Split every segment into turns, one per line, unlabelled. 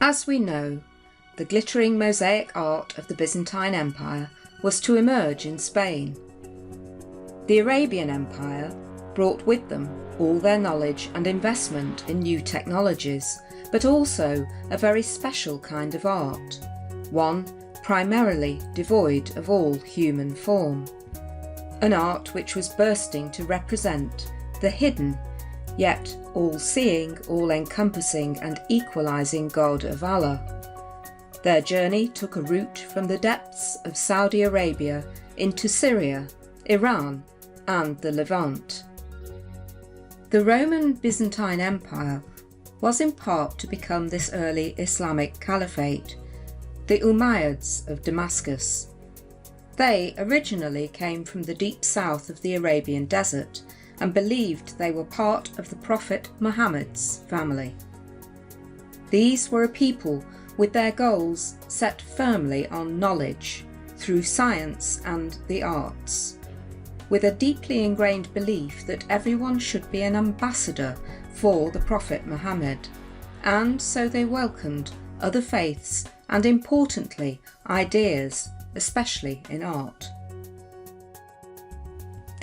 As we know, the glittering mosaic art of the Byzantine Empire was to emerge in Spain. The Arabian Empire brought with them all their knowledge and investment in new technologies, but also a very special kind of art, one primarily devoid of all human form. An art which was bursting to represent the hidden, yet all-seeing, all-encompassing and equalising God of Allah. Their journey took a route from the depths of Saudi Arabia into Syria, Iran and the Levant. The Roman Byzantine Empire was in part to become this early Islamic caliphate, the Umayyads of Damascus. They originally came from the deep south of the Arabian desert and believed they were part of the Prophet Muhammad's family. These were a people with their goals set firmly on knowledge through science and the arts, with a deeply ingrained belief that everyone should be an ambassador for the Prophet Muhammad, and so they welcomed other faiths and, importantly, ideas, especially in art.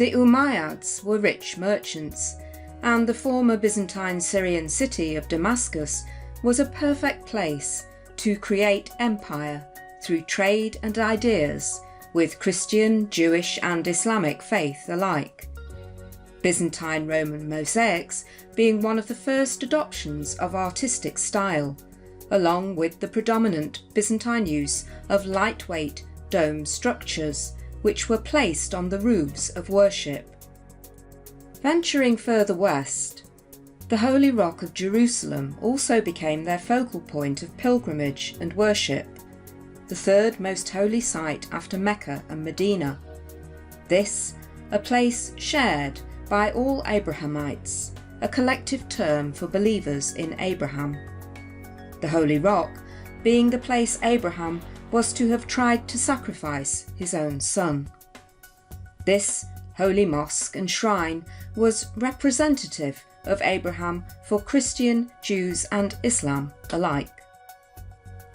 The Umayyads were rich merchants, and the former Byzantine Syrian city of Damascus was a perfect place to create empire through trade and ideas with Christian, Jewish and Islamic faith alike. Byzantine Roman mosaics being one of the first adoptions of artistic style, along with the predominant Byzantine use of lightweight dome structures which were placed on the roofs of worship. Venturing further west, the Holy Rock of Jerusalem also became their focal point of pilgrimage and worship, the third most holy site after Mecca and Medina. This, a place shared by all Abrahamites, a collective term for believers in Abraham. The Holy Rock being the place Abraham was to have tried to sacrifice his own son. This holy mosque and shrine was representative of Abraham for Christian, Jews and Islam alike.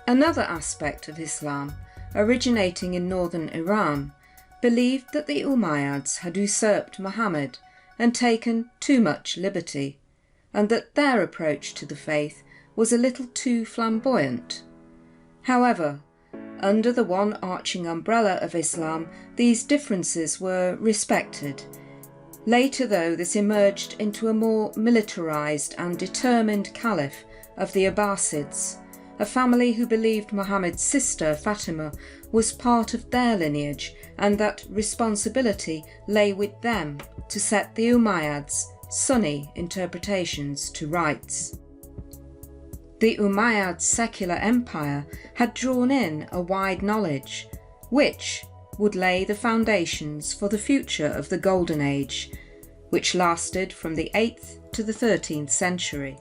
Another aspect of Islam, originating in northern Iran, believed that the Umayyads had usurped Muhammad and taken too much liberty, and that their approach to the faith was a little too flamboyant. However, under the one arching umbrella of Islam, these differences were respected. Later, though, this emerged into a more militarised and determined caliph of the Abbasids, a family who believed Muhammad's sister Fatima was part of their lineage and that responsibility lay with them to set the Umayyads' Sunni interpretations to rights. The Umayyad secular empire had drawn in a wide knowledge, which would lay the foundations for the future of the Golden Age, which lasted from the 8th to the 13th century.